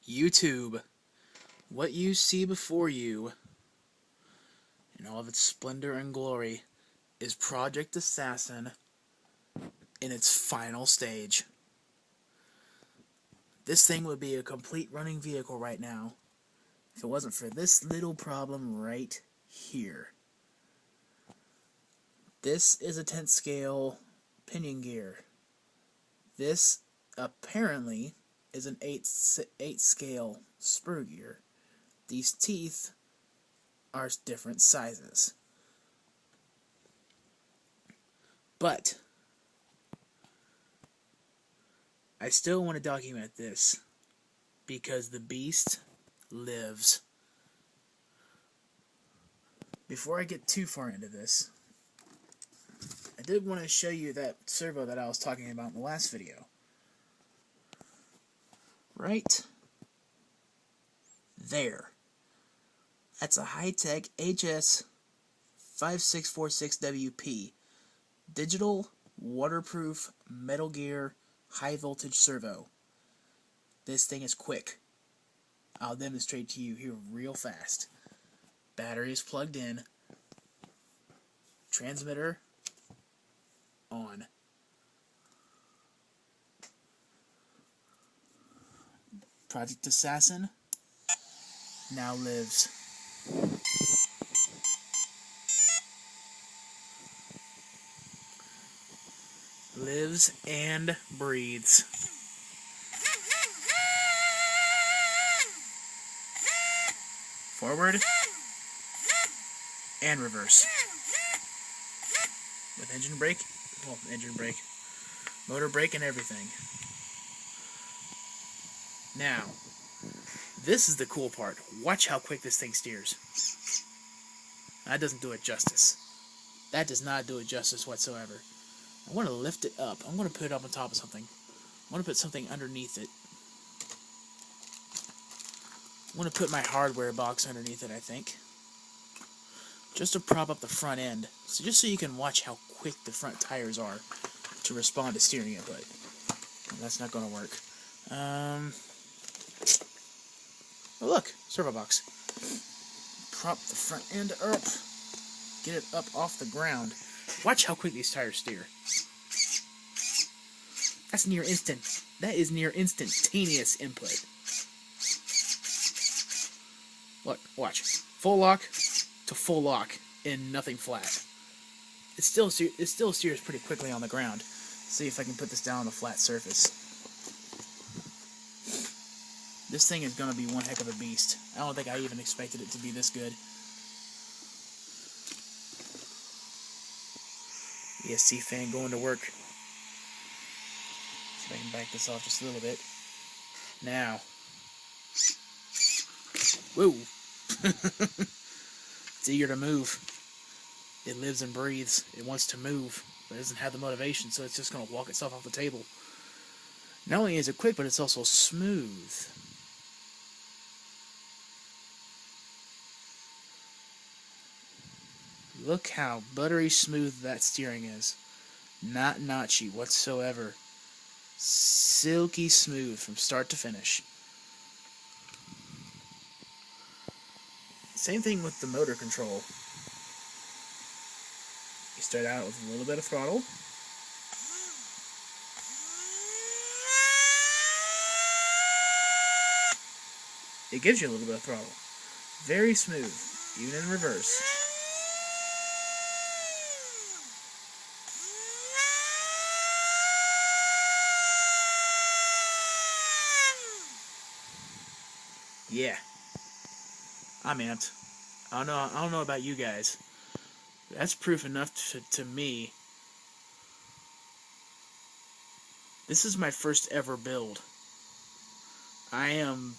YouTube, what you see before you, in all of its splendor and glory, is Project Assassin in its final stage. This thing would be a complete running vehicle right now if it wasn't for this little problem right here. This is a 10th scale pinion gear. This apparently is an 8th scale spur gear. These teeth are different sizes. But I still want to document this because the beast lives. Before I get too far into this, I did want to show you that servo that I was talking about in the last video. Right there. That's a high-tech HS5646WP digital waterproof Metal Gear high voltage servo. This thing is quick. I'll demonstrate to you here real fast. Battery is plugged in. Transmitter on. Project Assassin now lives. Lives and breathes. Forward and reverse. With engine brake, motor brake and everything. Now, this is the cool part. Watch how quick this thing steers. That doesn't do it justice. That does not do it justice whatsoever. I want to lift it up. I'm going to put it up on top of something. I want to put something underneath it. I want to put my hardware box underneath it, I think. Just to prop up the front end. So just so you can watch how quick the front tires are to respond to steering input. That's not going to work. Oh look, servo box. Prop the front end up. Get it up off the ground. Watch how quick these tires steer. That's near instant. That is near instantaneous input. Look, watch. Full lock to full lock in nothing flat. It still steers pretty quickly on the ground. Let's see if I can put this down on a flat surface. This thing is going to be one heck of a beast. I don't think I even expected it to be this good. ESC fan going to work. See if I can back this off just a little bit. Now. Whoa! It's eager to move. It lives and breathes. It wants to move, but it doesn't have the motivation, so it's just going to walk itself off the table. Not only is it quick, but it's also smooth. Look how buttery smooth that steering is. Not notchy whatsoever. Silky smooth from start to finish. Same thing with the motor control. You start out with a little bit of throttle. It gives you a little bit of throttle. Very smooth, even in reverse. Yeah, I'm amped. I don't know about you guys. That's proof enough to me. This is my first ever build. I am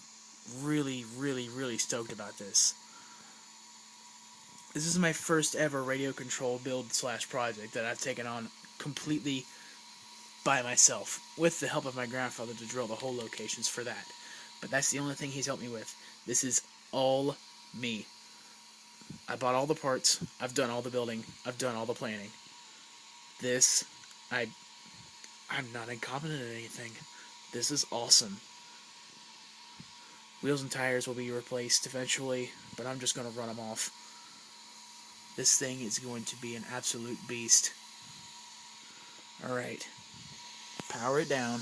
really, really, really stoked about this. This is my first ever radio control build / project that I've taken on completely by myself, with the help of my grandfather to drill the whole locations for that. But that's the only thing he's helped me with. This is all me. I bought all the parts. I've done all the building. I've done all the planning. This, I'm not incompetent at anything. This is awesome. Wheels and tires will be replaced eventually, but I'm just going to run them off. This thing is going to be an absolute beast. Alright. Power it down.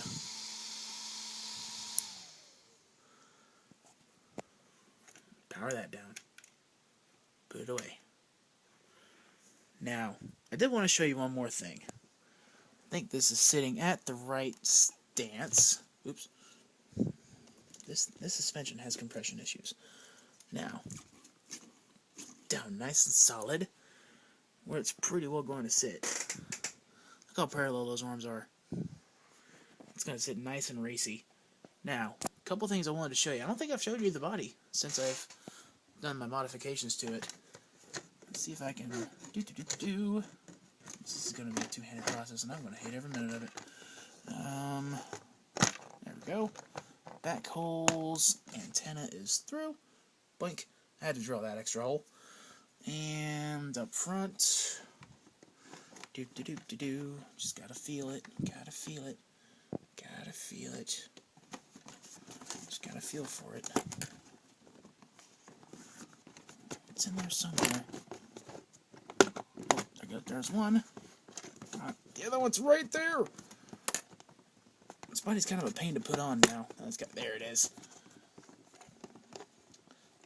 Power that down. Put it away. Now, I did want to show you one more thing. I think this is sitting at the right stance. Oops. This suspension has compression issues. Now, down nice and solid, where it's pretty well going to sit. Look how parallel those arms are. It's going to sit nice and racy. Now, a couple things I wanted to show you. I don't think I've showed you the body since I've done my modifications to it. Let's see if I can do. This is going to be a two-handed process, and I'm going to hate every minute of it. There we go. Back holes. Antenna is through. Blink. I had to drill that extra hole. And up front. Just gotta feel it. Gotta feel it. Gotta feel it. Just gotta feel for it. It's in there somewhere. Oh, there's one. The other one's right there. This body's kind of a pain to put on now. There it is.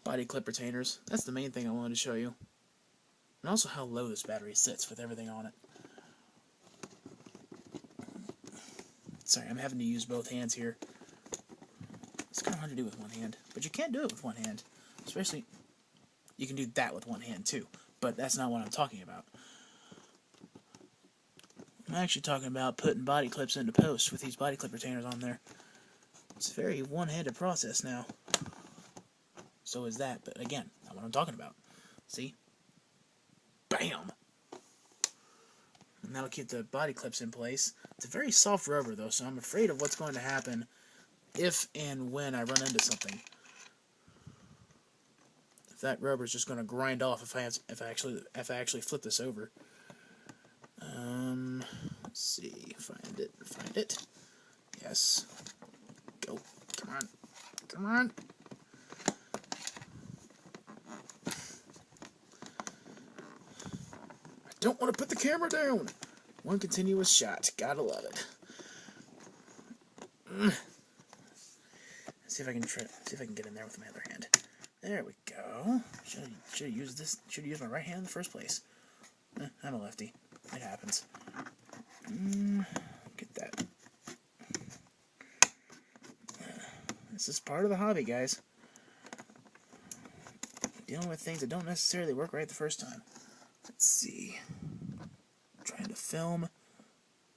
Body clip retainers. That's the main thing I wanted to show you. And also how low this battery sits with everything on it. Sorry, I'm having to use both hands here. It's kind of hard to do with one hand. But you can't do it with one hand. Especially, you can do that with one hand too. But that's not what I'm talking about. I'm actually talking about putting body clips into post with these body clip retainers on there. It's a very one-handed process now. So is that, but again, not what I'm talking about. See? Bam! And that'll keep the body clips in place. It's a very soft rubber though, so I'm afraid of what's going to happen if and when I run into something. If that rubber is just going to grind off if I actually flip this over. Let's see, find it. Yes. Go. Come on. I don't want to put the camera down. One continuous shot. Gotta love it. Let's see if I can get in there with my other hand. There we go. Should have used this. Should have used my right hand in the first place. I'm a lefty. It happens. Get that. This is part of the hobby, guys. Dealing with things that don't necessarily work right the first time. Let's see. Trying to film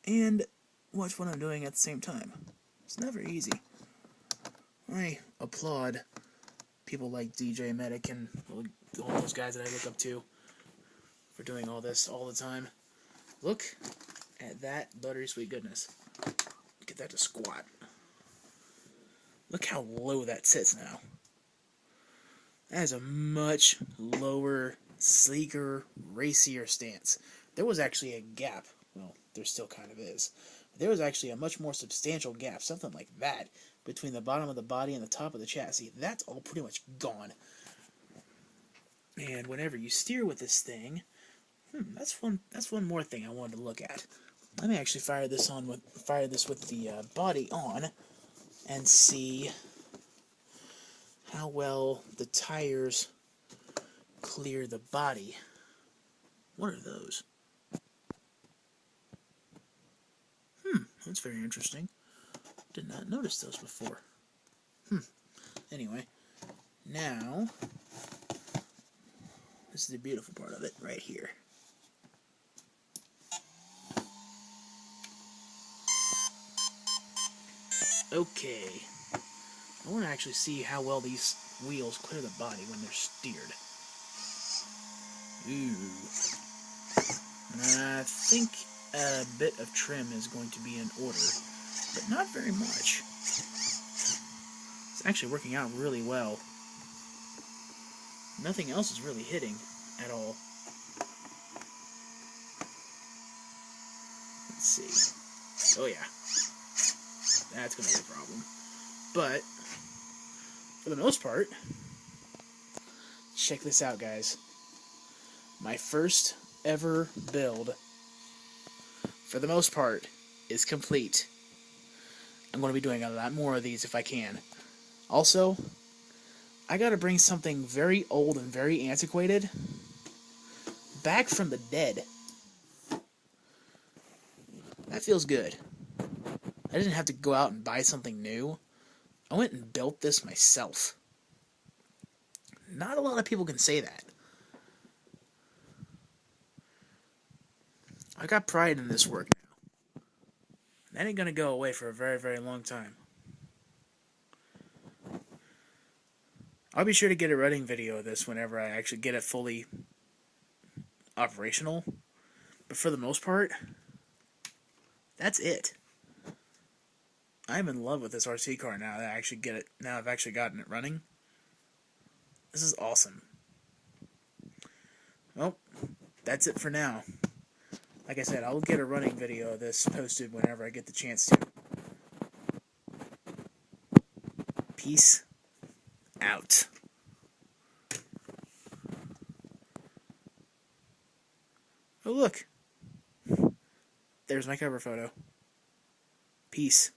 and watch what I'm doing at the same time. It's never easy. I applaud people like DJ Medic and all those guys that I look up to for doing all this all the time. Look at that buttery sweet goodness. Get that to squat. Look how low that sits now. That is a much lower, sleeker, racier stance. There was actually a gap. Well, there still kind of is. There was actually a much more substantial gap, something like that, between the bottom of the body and the top of the chassis. That's all pretty much gone. And whenever you steer with this thing, that's one more thing I wanted to look at. Let me actually fire this with the body on and see how well the tires clear the body. What are those? That's very interesting. Did not notice those before. Anyway, now this is the beautiful part of it right here. Okay, I want to actually see how well these wheels clear the body when they're steered. Ooh. I think a bit of trim is going to be in order, but not very much. It's actually working out really well. Nothing else is really hitting at all. Let's see. Oh yeah. That's going to be a problem. But for the most part, check this out, guys. My first ever build, for the most part, is complete. I'm going to be doing a lot more of these if I can. Also, I got to bring something very old and very antiquated back from the dead. That feels good. I didn't have to go out and buy something new. I went and built this myself. Not a lot of people can say that. I got pride in this work now. That ain't gonna go away for a very, very long time. I'll be sure to get a running video of this whenever I actually get it fully operational. But for the most part, that's it. I'm in love with this RC car now that I actually get it. Now I've actually gotten it running. This is awesome. Well, that's it for now. Like I said, I'll get a running video of this posted whenever I get the chance to. Peace out. Oh, look. There's my cover photo. Peace.